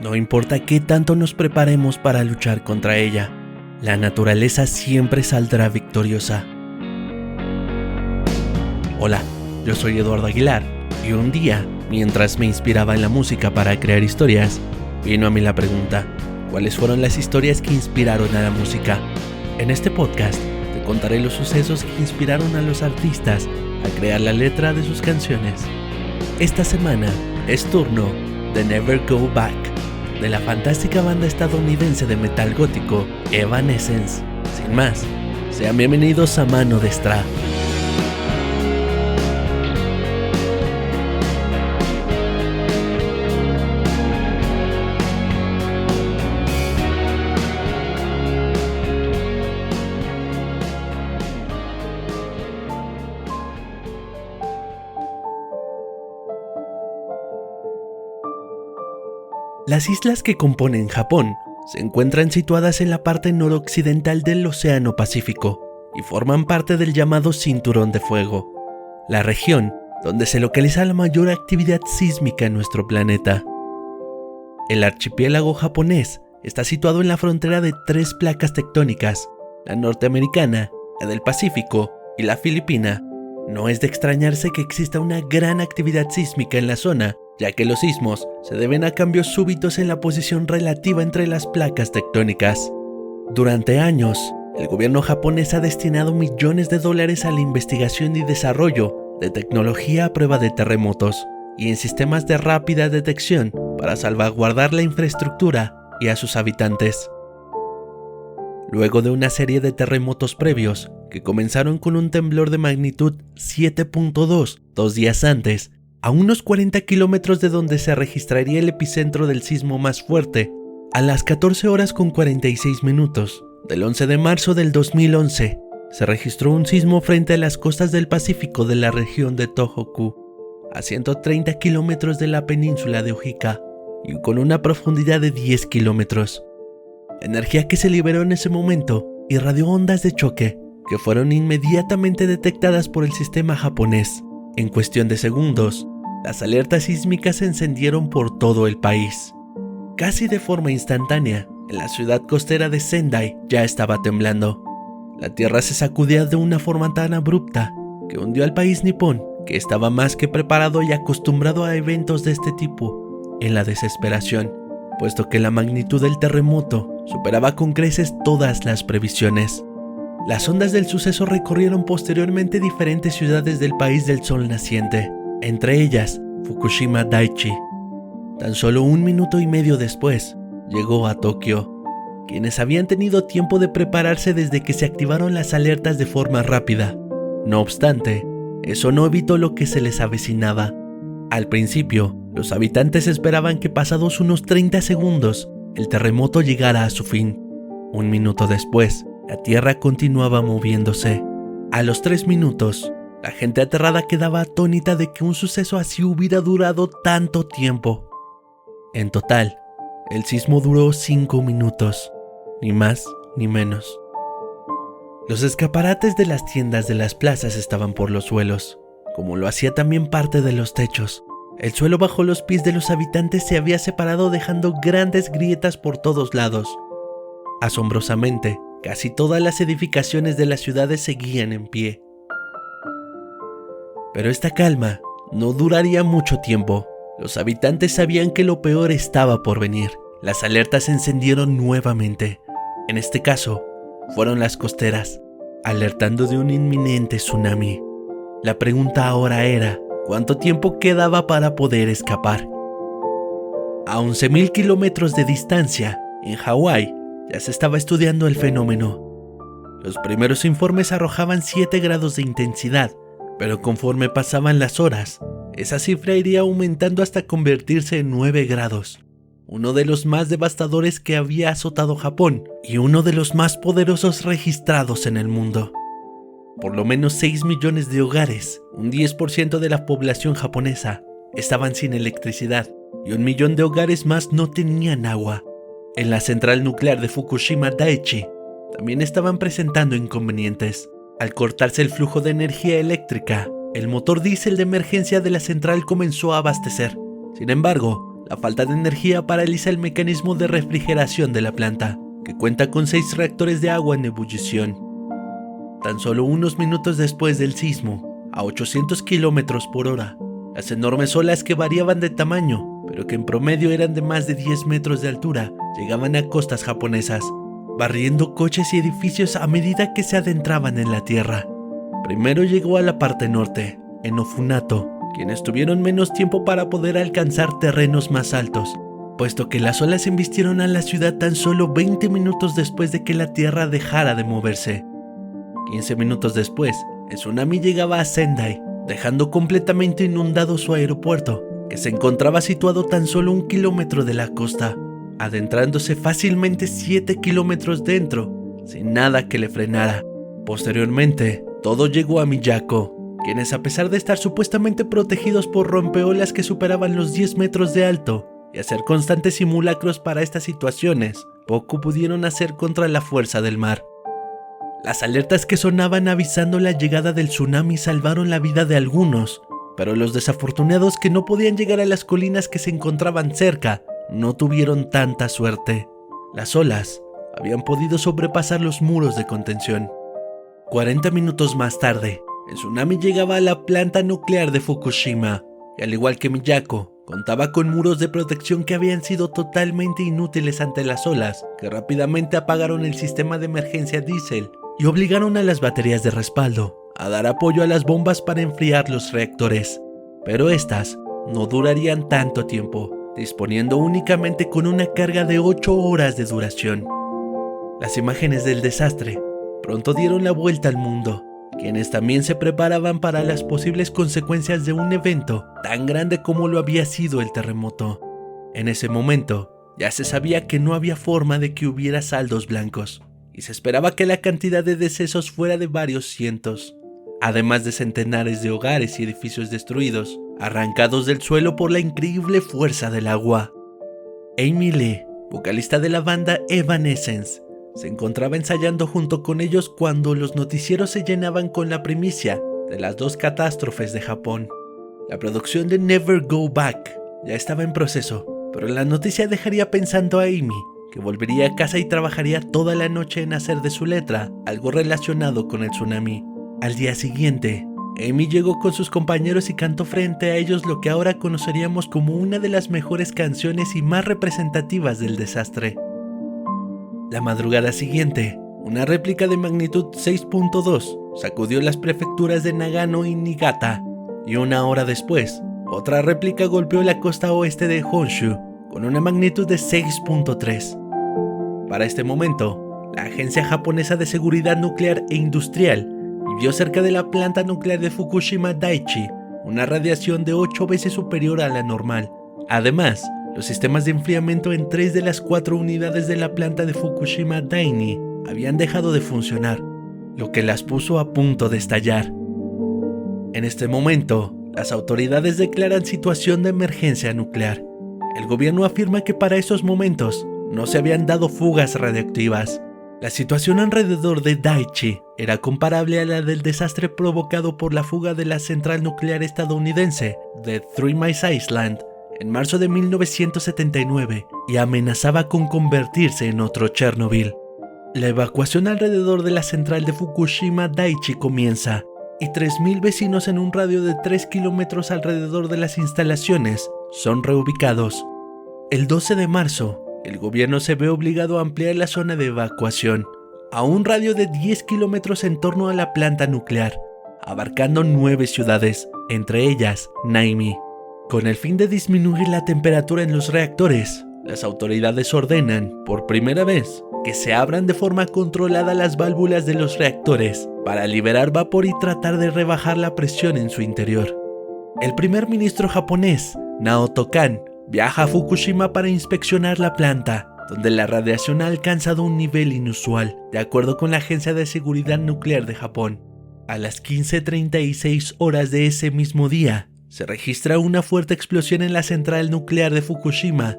No importa qué tanto nos preparemos para luchar contra ella, la naturaleza siempre saldrá victoriosa. Hola, yo soy Eduardo Aguilar y un día, mientras me inspiraba en la música para crear historias, vino a mí la pregunta: ¿cuáles fueron las historias que inspiraron a la música? En este podcast te contaré los sucesos que inspiraron a los artistas a crear la letra de sus canciones. Esta semana es turno de Never Go Back, de la fantástica banda estadounidense de metal gótico Evanescence. Sin más, sean bienvenidos a Mano de Stra. Las islas que componen Japón se encuentran situadas en la parte noroccidental del Océano Pacífico y forman parte del llamado Cinturón de Fuego, la región donde se localiza la mayor actividad sísmica en nuestro planeta. El archipiélago japonés está situado en la frontera de tres placas tectónicas, la norteamericana, la del Pacífico y la filipina. No es de extrañarse que exista una gran actividad sísmica en la zona, ya que los sismos se deben a cambios súbitos en la posición relativa entre las placas tectónicas. Durante años, el gobierno japonés ha destinado millones de dólares a la investigación y desarrollo de tecnología a prueba de terremotos y en sistemas de rápida detección para salvaguardar la infraestructura y a sus habitantes. Luego de una serie de terremotos previos, que comenzaron con un temblor de magnitud 7.2 2 días antes, a unos 40 kilómetros de donde se registraría el epicentro del sismo más fuerte, a las 14 horas con 46 minutos del 11 de marzo del 2011, se registró un sismo frente a las costas del Pacífico de la región de Tohoku, a 130 kilómetros de la península de Ojika y con una profundidad de 10 kilómetros. La energía que se liberó en ese momento irradió ondas de choque que fueron inmediatamente detectadas por el sistema japonés. En cuestión de segundos, las alertas sísmicas se encendieron por todo el país. Casi de forma instantánea, en la ciudad costera de Sendai ya estaba temblando. La tierra se sacudía de una forma tan abrupta que hundió al país nipón, que estaba más que preparado y acostumbrado a eventos de este tipo, en la desesperación, puesto que la magnitud del terremoto superaba con creces todas las previsiones. Las ondas del suceso recorrieron posteriormente diferentes ciudades del país del sol naciente, entre ellas Fukushima Daiichi. Tan solo 1 minuto y medio después, llegó a Tokio, quienes habían tenido tiempo de prepararse desde que se activaron las alertas de forma rápida. No obstante, eso no evitó lo que se les avecinaba. Al principio, los habitantes esperaban que pasados unos 30 segundos, el terremoto llegara a su fin. 1 minuto después, la tierra continuaba moviéndose. A los 3 minutos, la gente aterrada quedaba atónita de que un suceso así hubiera durado tanto tiempo. En total, el sismo duró 5 minutos, ni más ni menos. Los escaparates de las tiendas de las plazas estaban por los suelos, como lo hacía también parte de los techos. El suelo bajo los pies de los habitantes se había separado, dejando grandes grietas por todos lados. Asombrosamente, casi todas las edificaciones de las ciudades seguían en pie. Pero esta calma no duraría mucho tiempo. Los habitantes sabían que lo peor estaba por venir. Las alertas se encendieron nuevamente. En este caso, fueron las costeras, alertando de un inminente tsunami. La pregunta ahora era: ¿cuánto tiempo quedaba para poder escapar? A 11.000 kilómetros de distancia, en Hawái, ya se estaba estudiando el fenómeno. Los primeros informes arrojaban 7 grados de intensidad, pero conforme pasaban las horas, esa cifra iría aumentando hasta convertirse en 9 grados, uno de los más devastadores que había azotado Japón y uno de los más poderosos registrados en el mundo. Por lo menos 6 millones de hogares, un 10% de la población japonesa, estaban sin electricidad y 1 millón de hogares más no tenían agua. En la central nuclear de Fukushima Daiichi también estaban presentando inconvenientes. Al cortarse el flujo de energía eléctrica, el motor diésel de emergencia de la central comenzó a abastecer. Sin embargo, la falta de energía paraliza el mecanismo de refrigeración de la planta, que cuenta con 6 reactores de agua en ebullición. Tan solo unos minutos después del sismo, a 800 kilómetros por hora, las enormes olas que variaban de tamaño, pero que en promedio eran de más de 10 metros de altura, llegaban a costas japonesas, barriendo coches y edificios a medida que se adentraban en la tierra. Primero llegó a la parte norte, en Ofunato, quienes tuvieron menos tiempo para poder alcanzar terrenos más altos, puesto que las olas embistieron a la ciudad tan solo 20 minutos después de que la tierra dejara de moverse. 15 minutos después, el tsunami llegaba a Sendai, dejando completamente inundado su aeropuerto, que se encontraba situado tan solo 1 kilómetro de la costa, adentrándose fácilmente 7 kilómetros dentro, sin nada que le frenara. Posteriormente, todo llegó a Miyako, quienes, a pesar de estar supuestamente protegidos por rompeolas que superaban los 10 metros de alto y hacer constantes simulacros para estas situaciones, poco pudieron hacer contra la fuerza del mar. Las alertas que sonaban avisando la llegada del tsunami salvaron la vida de algunos, pero los desafortunados que no podían llegar a las colinas que se encontraban cerca no tuvieron tanta suerte. Las olas habían podido sobrepasar los muros de contención. 40 minutos más tarde, el tsunami llegaba a la planta nuclear de Fukushima, y al igual que Miyako, contaba con muros de protección que habían sido totalmente inútiles ante las olas, que rápidamente apagaron el sistema de emergencia diésel y obligaron a las baterías de respaldo a dar apoyo a las bombas para enfriar los reactores. Pero estas no durarían tanto tiempo, disponiendo únicamente con una carga de 8 horas de duración. Las imágenes del desastre pronto dieron la vuelta al mundo, quienes también se preparaban para las posibles consecuencias de un evento tan grande como lo había sido el terremoto. En ese momento, ya se sabía que no había forma de que hubiera saldos blancos, y se esperaba que la cantidad de decesos fuera de varios cientos, además de centenares de hogares y edificios destruidos, arrancados del suelo por la increíble fuerza del agua. Amy Lee, vocalista de la banda Evanescence, se encontraba ensayando junto con ellos cuando los noticieros se llenaban con la primicia de las 2 catástrofes de Japón. La producción de Never Go Back ya estaba en proceso, pero la noticia dejaría pensando a Amy, que volvería a casa y trabajaría toda la noche en hacer de su letra algo relacionado con el tsunami. Al día siguiente, Amy llegó con sus compañeros y cantó frente a ellos lo que ahora conoceríamos como una de las mejores canciones y más representativas del desastre. La madrugada siguiente, una réplica de magnitud 6.2 sacudió las prefecturas de Nagano y Niigata, y una hora después, otra réplica golpeó la costa oeste de Honshu con una magnitud de 6.3. Para este momento, la Agencia Japonesa de Seguridad Nuclear e Industrial vio cerca de la planta nuclear de Fukushima Daiichi una radiación de 8 veces superior a la normal. Además, los sistemas de enfriamiento en 3 de las 4 unidades de la planta de Fukushima Daini habían dejado de funcionar, lo que las puso a punto de estallar. En este momento, las autoridades declaran situación de emergencia nuclear. El gobierno afirma que para esos momentos no se habían dado fugas radiactivas. La situación alrededor de Daiichi era comparable a la del desastre provocado por la fuga de la central nuclear estadounidense de Three Mile Island en marzo de 1979 y amenazaba con convertirse en otro Chernobyl. La evacuación alrededor de la central de Fukushima Daiichi comienza, y 3.000 vecinos en un radio de 3 kilómetros alrededor de las instalaciones son reubicados. El 12 de marzo, el gobierno se ve obligado a ampliar la zona de evacuación a un radio de 10 kilómetros en torno a la planta nuclear, abarcando 9 ciudades, entre ellas Naimi. Con el fin de disminuir la temperatura en los reactores, las autoridades ordenan, por primera vez, que se abran de forma controlada las válvulas de los reactores para liberar vapor y tratar de rebajar la presión en su interior. El primer ministro japonés, Naoto Kan, viaja a Fukushima para inspeccionar la planta, donde la radiación ha alcanzado un nivel inusual, de acuerdo con la Agencia de Seguridad Nuclear de Japón. A las 15:36 horas de ese mismo día, se registra una fuerte explosión en la central nuclear de Fukushima.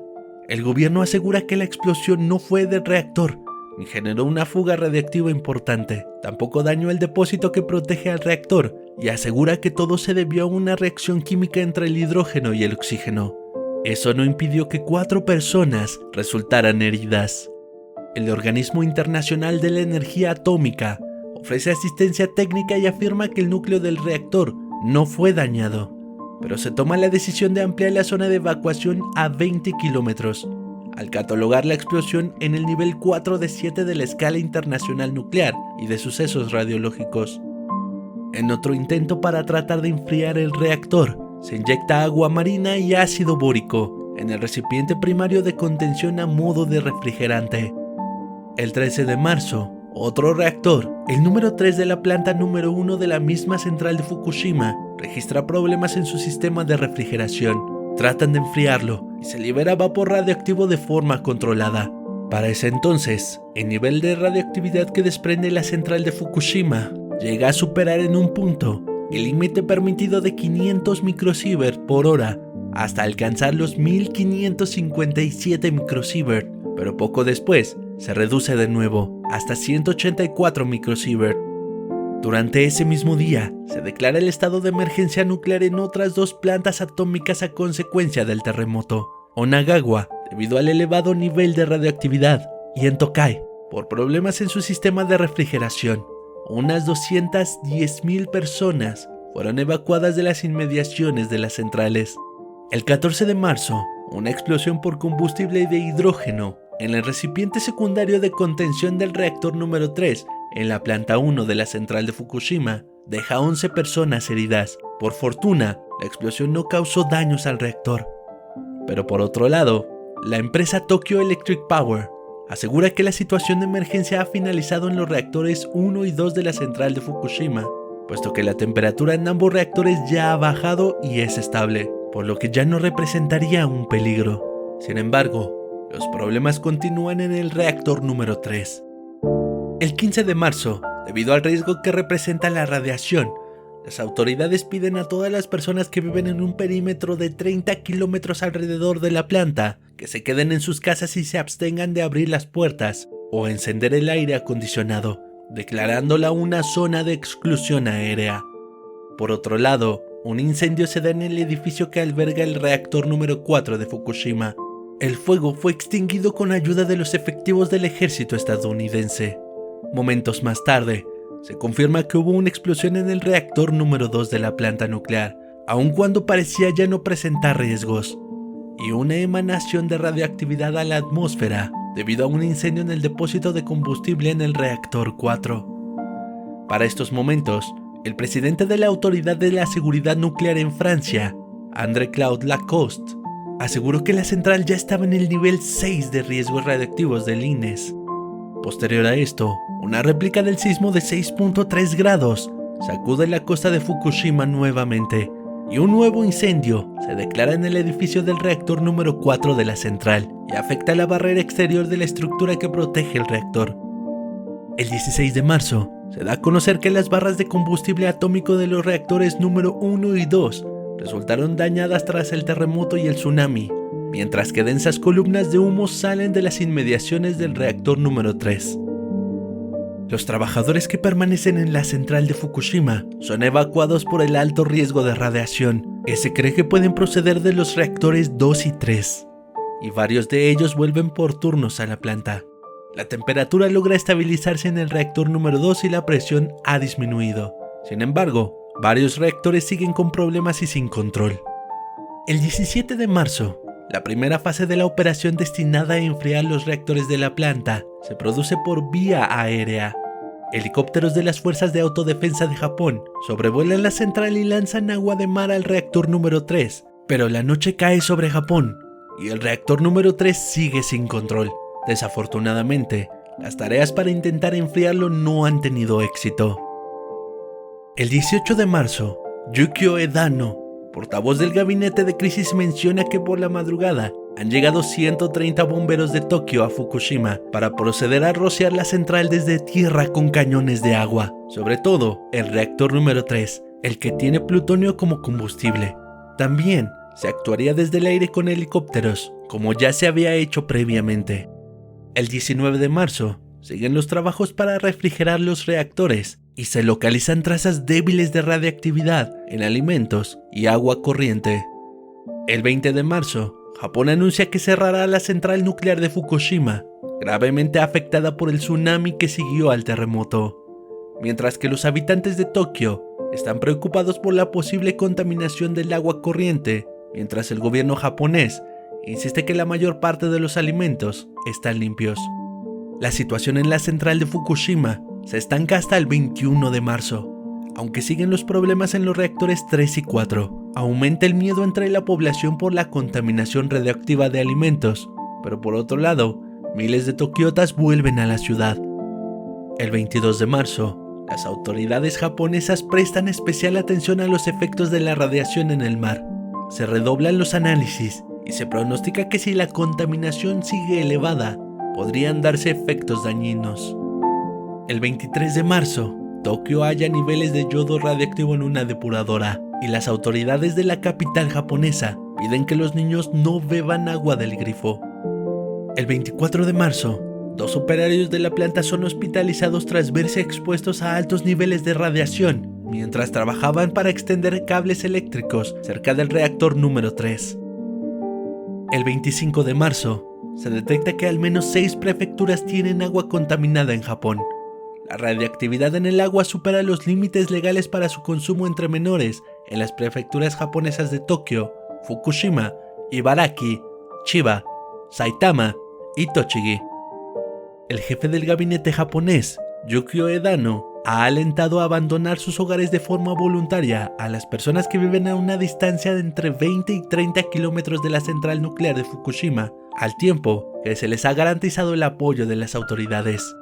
El gobierno asegura que la explosión no fue del reactor, ni generó una fuga radiactiva importante. Tampoco dañó el depósito que protege al reactor, y asegura que todo se debió a una reacción química entre el hidrógeno y el oxígeno. Eso no impidió que 4 personas resultaran heridas. El Organismo Internacional de la Energía Atómica ofrece asistencia técnica y afirma que el núcleo del reactor no fue dañado, pero se toma la decisión de ampliar la zona de evacuación a 20 kilómetros, al catalogar la explosión en el nivel 4 de 7 de la escala internacional nuclear y de sucesos radiológicos. En otro intento para tratar de enfriar el reactor, se inyecta agua marina y ácido bórico en el recipiente primario de contención a modo de refrigerante. El 13 de marzo, otro reactor, el número 3 de la planta número 1 de la misma central de Fukushima, registra problemas en su sistema de refrigeración. Tratan de enfriarlo y se libera vapor radioactivo de forma controlada. Para ese entonces, el nivel de radioactividad que desprende la central de Fukushima llega a superar en un punto el límite permitido de 500 microsievert por hora hasta alcanzar los 1557 microsievert, pero poco después se reduce de nuevo hasta 184 microsievert. Durante ese mismo día, se declara el estado de emergencia nuclear en otras 2 plantas atómicas a consecuencia del terremoto: Onagawa, debido al elevado nivel de radioactividad, y en Tokai, por problemas en su sistema de refrigeración. Unas 210.000 personas fueron evacuadas de las inmediaciones de las centrales. El 14 de marzo, una explosión por combustible de hidrógeno en el recipiente secundario de contención del reactor número 3 en la planta 1 de la central de Fukushima deja 11 personas heridas. Por fortuna, la explosión no causó daños al reactor. Pero por otro lado, la empresa Tokyo Electric Power asegura que la situación de emergencia ha finalizado en los reactores 1 y 2 de la central de Fukushima, puesto que la temperatura en ambos reactores ya ha bajado y es estable, por lo que ya no representaría un peligro. Sin embargo, los problemas continúan en el reactor número 3. El 15 de marzo, debido al riesgo que representa la radiación, las autoridades piden a todas las personas que viven en un perímetro de 30 kilómetros alrededor de la planta que se queden en sus casas y se abstengan de abrir las puertas o encender el aire acondicionado, declarándola una zona de exclusión aérea. Por otro lado, un incendio se da en el edificio que alberga el reactor número 4 de Fukushima. El fuego fue extinguido con ayuda de los efectivos del ejército estadounidense. Momentos más tarde, se confirma que hubo una explosión en el reactor número 2 de la planta nuclear, aun cuando parecía ya no presentar riesgos, y una emanación de radioactividad a la atmósfera debido a un incendio en el depósito de combustible en el reactor 4. Para estos momentos, el presidente de la Autoridad de la Seguridad Nuclear en Francia, André-Claude Lacoste, aseguró que la central ya estaba en el nivel 6 de riesgos radioactivos del INES. Posterior a esto, una réplica del sismo de 6.3 grados sacude la costa de Fukushima nuevamente, y un nuevo incendio se declara en el edificio del reactor número 4 de la central y afecta la barrera exterior de la estructura que protege el reactor. El 16 de marzo, se da a conocer que las barras de combustible atómico de los reactores número 1 y 2 resultaron dañadas tras el terremoto y el tsunami, mientras que densas columnas de humo salen de las inmediaciones del reactor número 3. Los trabajadores que permanecen en la central de Fukushima son evacuados por el alto riesgo de radiación que se cree que pueden proceder de los reactores 2 y 3, y varios de ellos vuelven por turnos a la planta. La temperatura logra estabilizarse en el reactor número 2 y la presión ha disminuido. Sin embargo, varios reactores siguen con problemas y sin control. El 17 de marzo, la primera fase de la operación destinada a enfriar los reactores de la planta se produce por vía aérea. Helicópteros de las Fuerzas de Autodefensa de Japón sobrevuelan la central y lanzan agua de mar al reactor número 3, pero la noche cae sobre Japón y el reactor número 3 sigue sin control. Desafortunadamente, las tareas para intentar enfriarlo no han tenido éxito. El 18 de marzo, Yukio Edano, portavoz del gabinete de crisis, menciona que por la madrugada han llegado 130 bomberos de Tokio a Fukushima para proceder a rociar la central desde tierra con cañones de agua, sobre todo el reactor número 3, el que tiene plutonio como combustible. También se actuaría desde el aire con helicópteros, como ya se había hecho previamente. El 19 de marzo, siguen los trabajos para refrigerar los reactores y se localizan trazas débiles de radiactividad en alimentos y agua corriente. El 20 de marzo, Japón anuncia que cerrará la central nuclear de Fukushima, gravemente afectada por el tsunami que siguió al terremoto. Mientras que los habitantes de Tokio están preocupados por la posible contaminación del agua corriente, mientras el gobierno japonés insiste que la mayor parte de los alimentos están limpios. La situación en la central de Fukushima se estanca hasta el 21 de marzo. Aunque siguen los problemas en los reactores 3 y 4, aumenta el miedo entre la población por la contaminación radioactiva de alimentos, pero por otro lado, miles de tokiotas vuelven a la ciudad. El 22 de marzo, las autoridades japonesas prestan especial atención a los efectos de la radiación en el mar. Se redoblan los análisis y se pronostica que si la contaminación sigue elevada, podrían darse efectos dañinos. El 23 de marzo, Tokio halla niveles de yodo radioactivo en una depuradora y las autoridades de la capital japonesa piden que los niños no beban agua del grifo. El 24 de marzo, 2 operarios de la planta son hospitalizados tras verse expuestos a altos niveles de radiación mientras trabajaban para extender cables eléctricos cerca del reactor número 3. El 25 de marzo, se detecta que al menos 6 prefecturas tienen agua contaminada en Japón. La radiactividad en el agua supera los límites legales para su consumo entre menores en las prefecturas japonesas de Tokio, Fukushima, Ibaraki, Chiba, Saitama y Tochigi. El jefe del gabinete japonés, Yukio Edano, ha alentado a abandonar sus hogares de forma voluntaria a las personas que viven a una distancia de entre 20 y 30 kilómetros de la central nuclear de Fukushima, al tiempo que se les ha garantizado el apoyo de las autoridades.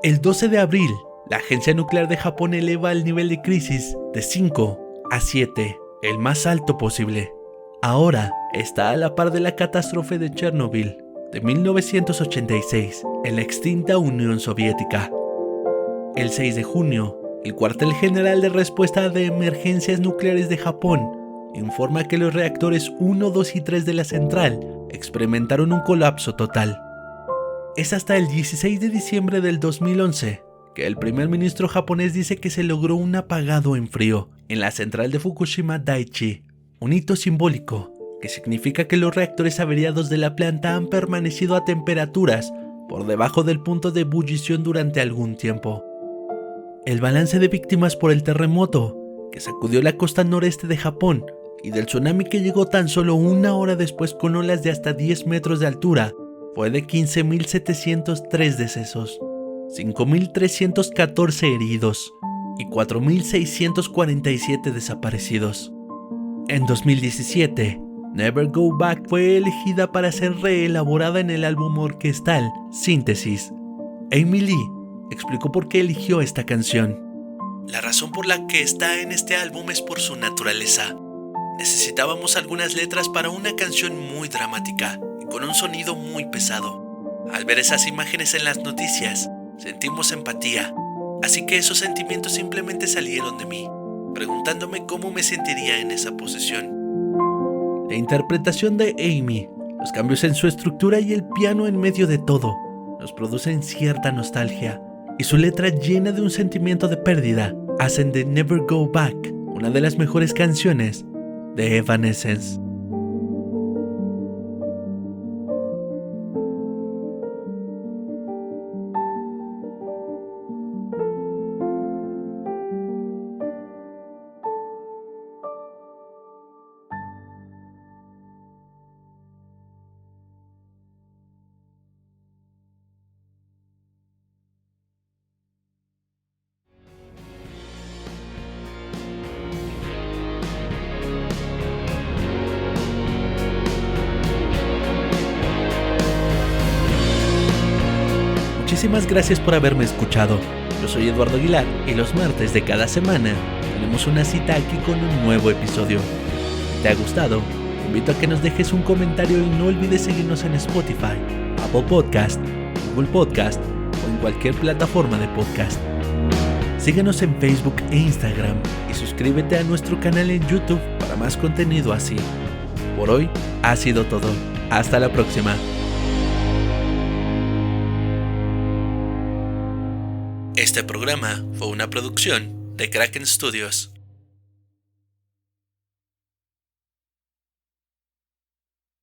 El 12 de abril, la Agencia Nuclear de Japón eleva el nivel de crisis de 5 a 7, el más alto posible. Ahora está a la par de la catástrofe de Chernobyl de 1986 en la extinta Unión Soviética. El 6 de junio, el Cuartel General de Respuesta de Emergencias Nucleares de Japón informa que los reactores 1, 2 y 3 de la central experimentaron un colapso total. Es hasta el 16 de diciembre del 2011 que el primer ministro japonés dice que se logró un apagado en frío en la central de Fukushima Daiichi, un hito simbólico que significa que los reactores averiados de la planta han permanecido a temperaturas por debajo del punto de ebullición durante algún tiempo. El balance de víctimas por el terremoto que sacudió la costa noreste de Japón y del tsunami que llegó tan solo una hora después con olas de hasta 10 metros de altura fue de 15.703 decesos, 5.314 heridos y 4.647 desaparecidos. En 2017, Never Go Back fue elegida para ser reelaborada en el álbum orquestal Síntesis. Amy Lee explicó por qué eligió esta canción. La razón por la que está en este álbum es por su naturaleza. Necesitábamos algunas letras para una canción muy dramática y con un sonido muy pesado. Al ver esas imágenes en las noticias, sentimos empatía, así que esos sentimientos simplemente salieron de mí, preguntándome cómo me sentiría en esa posición. La interpretación de Amy, los cambios en su estructura y el piano en medio de todo, nos producen cierta nostalgia, y su letra llena de un sentimiento de pérdida hacen de Never Go Back una de las mejores canciones de Evanescence. Muchísimas gracias por haberme escuchado. Yo soy Eduardo Aguilar y los martes de cada semana tenemos una cita aquí con un nuevo episodio. Si te ha gustado, te invito a que nos dejes un comentario y no olvides seguirnos en Spotify, Apple Podcast, Google Podcast o en cualquier plataforma de podcast. Síguenos en Facebook e Instagram y suscríbete a nuestro canal en YouTube para más contenido así. Por hoy ha sido todo. Hasta la próxima. Este programa fue una producción de Kraken Studios.